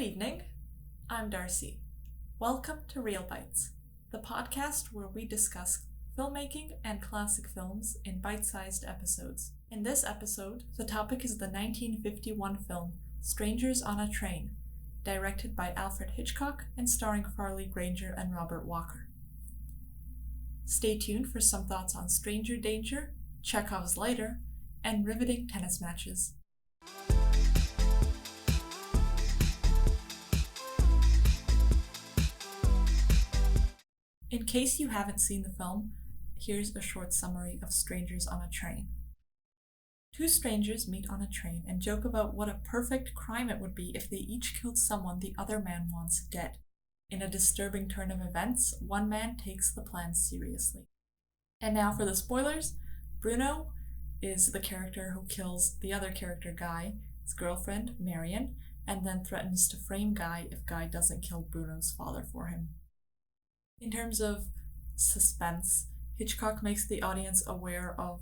evening. I'm Darcy. Welcome to Real Bites, the podcast where we discuss filmmaking and classic films in bite-sized episodes. In this episode, the topic is the 1951 film Strangers on a Train, directed by Alfred Hitchcock and starring Farley Granger and Robert Walker. Stay tuned for some thoughts on stranger danger, Chekhov's lighter, and riveting tennis matches. In case you haven't seen the film, here's a short summary of Strangers on a Train. Two strangers meet on a train and joke about what a perfect crime it would be if they each killed someone the other man wants dead. In a disturbing turn of events, one man takes the plan seriously. And now for the spoilers. Bruno is the character who kills the other character, Guy, his girlfriend, Marion, and then threatens to frame Guy if Guy doesn't kill Bruno's father for him. In terms of suspense, Hitchcock makes the audience aware of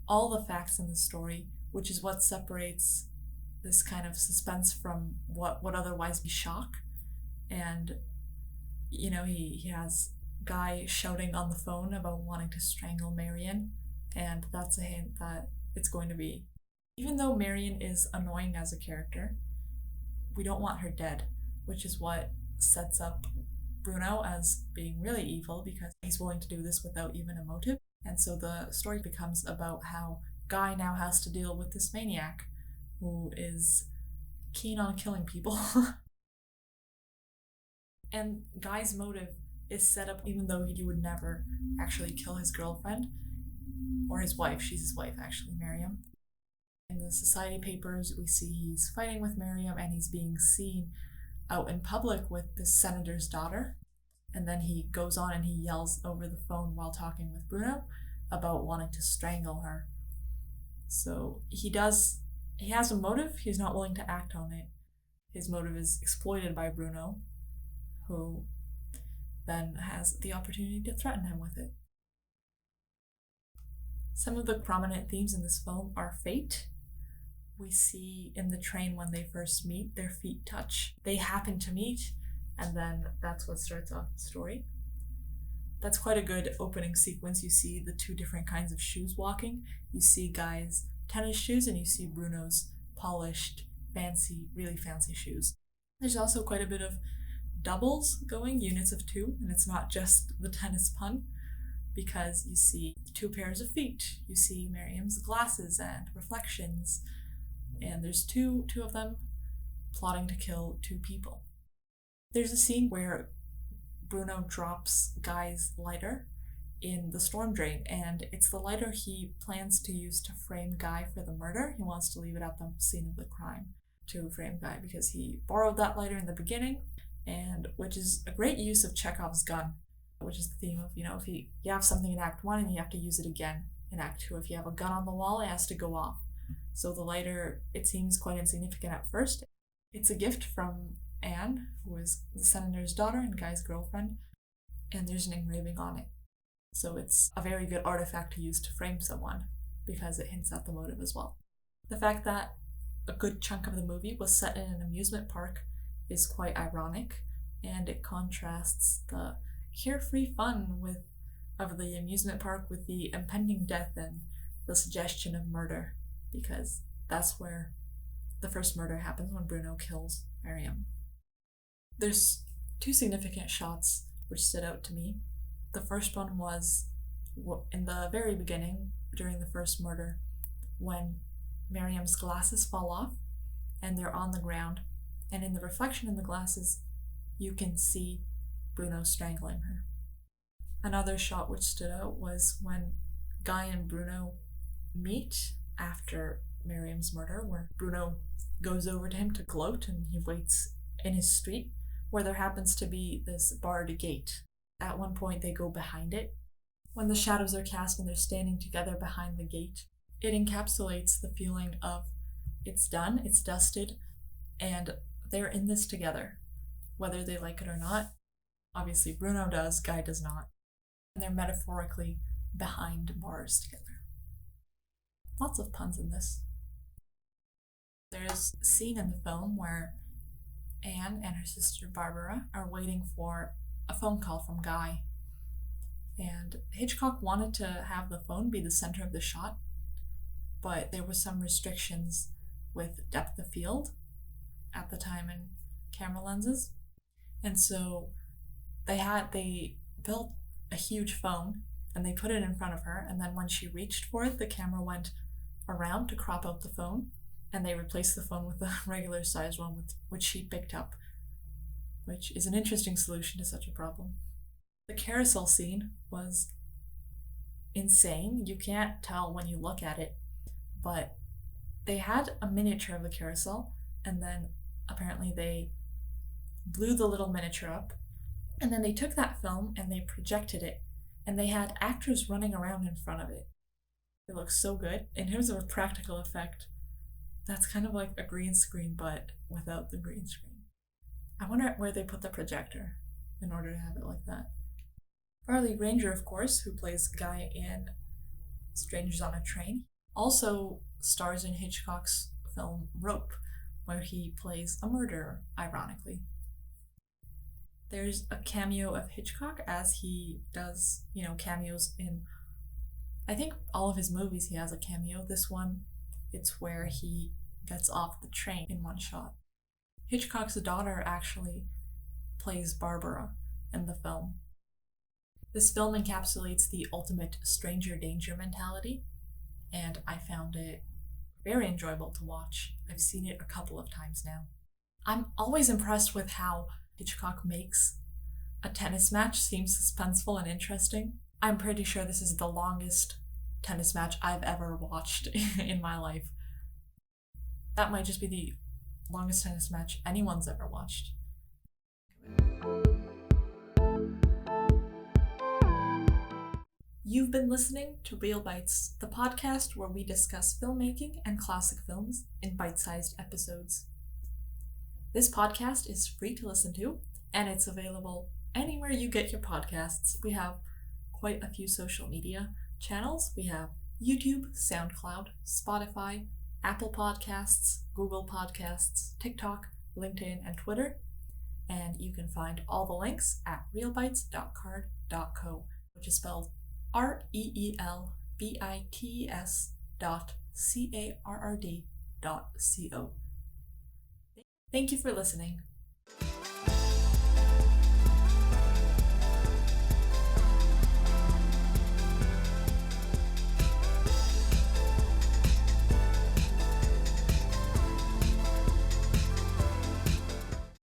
all the facts in the story, which is what separates this kind of suspense from what would otherwise be shock. And, he has Guy shouting on the phone about wanting to strangle Marion, and that's a hint that it's going to be. Even though Marion is annoying as a character, we don't want her dead, which is what sets up Bruno as being really evil because he's willing to do this without even a motive. And so the story becomes about how Guy now has to deal with this maniac who is keen on killing people. And Guy's motive is set up even though he would never actually kill his girlfriend or his wife. She's his wife, actually, Miriam. In the society papers, we see he's fighting with Miriam and he's being seen out in public with the senator's daughter, and then he goes on and he yells over the phone while talking with Bruno about wanting to strangle her. So he has a motive, he's not willing to act on it. His motive is exploited by Bruno, who then has the opportunity to threaten him with it. Some of the prominent themes in this film are fate. We see in the train when they first meet, their feet touch. They happen to meet, and then that's what starts off the story. That's quite a good opening sequence. You see the two different kinds of shoes walking. You see Guy's tennis shoes, and you see Bruno's polished, really fancy shoes. There's also quite a bit of doubles going, units of two, and it's not just the tennis pun, because you see two pairs of feet. You see Miriam's glasses and reflections, and there's two of them plotting to kill two people. There's a scene where Bruno drops Guy's lighter in the storm drain, and it's the lighter he plans to use to frame Guy for the murder. He wants to leave it at the scene of the crime to frame Guy because he borrowed that lighter in the beginning, and which is a great use of Chekhov's gun, which is the theme of, if you have something in Act 1 and you have to use it again in Act 2. If you have a gun on the wall, it has to go off. So the lighter, it seems quite insignificant at first. It's a gift from Anne, who is the senator's daughter and Guy's girlfriend, and there's an engraving on it. So it's a very good artifact to use to frame someone, because it hints at the motive as well. The fact that a good chunk of the movie was set in an amusement park is quite ironic, and it contrasts the carefree fun of the amusement park with the impending death and the suggestion of murder, because that's where the first murder happens, when Bruno kills Miriam. There's two significant shots which stood out to me. The first one was in the very beginning, during the first murder, when Miriam's glasses fall off and they're on the ground, and in the reflection in the glasses, you can see Bruno strangling her. Another shot which stood out was when Guy and Bruno meet after Miriam's murder, where Bruno goes over to him to gloat, and he waits in his street, where there happens to be this barred gate. At one point they go behind it. When the shadows are cast and they're standing together behind the gate, it encapsulates the feeling of it's done, it's dusted, and they're in this together, whether they like it or not. Obviously Bruno does, Guy does not. And they're metaphorically behind bars together. Lots of puns in this. There's a scene in the film where Anne and her sister Barbara are waiting for a phone call from Guy. And Hitchcock wanted to have the phone be the center of the shot, but there were some restrictions with depth of field at the time in camera lenses. And so they built a huge phone and they put it in front of her, and then when she reached for it, the camera went around to crop out the phone, and they replaced the phone with a regular sized one, which she picked up, which is an interesting solution to such a problem. The carousel scene was insane. You can't tell when you look at it, but they had a miniature of the carousel, and then apparently they blew the little miniature up, and then they took that film and they projected it, and they had actors running around in front of it. It looks so good. In terms of a practical effect, that's kind of like a green screen, but without the green screen. I wonder where they put the projector in order to have it like that. Farley Granger, of course, who plays Guy in Strangers on a Train, also stars in Hitchcock's film Rope, where he plays a murderer, ironically. There's a cameo of Hitchcock, as he does, cameos in, I think, all of his movies he has a cameo. This one, it's where he gets off the train in one shot. Hitchcock's daughter actually plays Barbara in the film. This film encapsulates the ultimate stranger danger mentality, and I found it very enjoyable to watch. I've seen it a couple of times now. I'm always impressed with how Hitchcock makes a tennis match seem suspenseful and interesting. I'm pretty sure this is the longest tennis match I've ever watched in my life. That might just be the longest tennis match anyone's ever watched. You've been listening to Real Bites, the podcast where we discuss filmmaking and classic films in bite-sized episodes. This podcast is free to listen to, and it's available anywhere you get your podcasts. We have quite a few social media channels. We have YouTube, SoundCloud, Spotify, Apple Podcasts, Google Podcasts, TikTok, LinkedIn, and Twitter. And you can find all the links at realbites.card.co, which is spelled REELBITES.CARRD.co. Thank you for listening.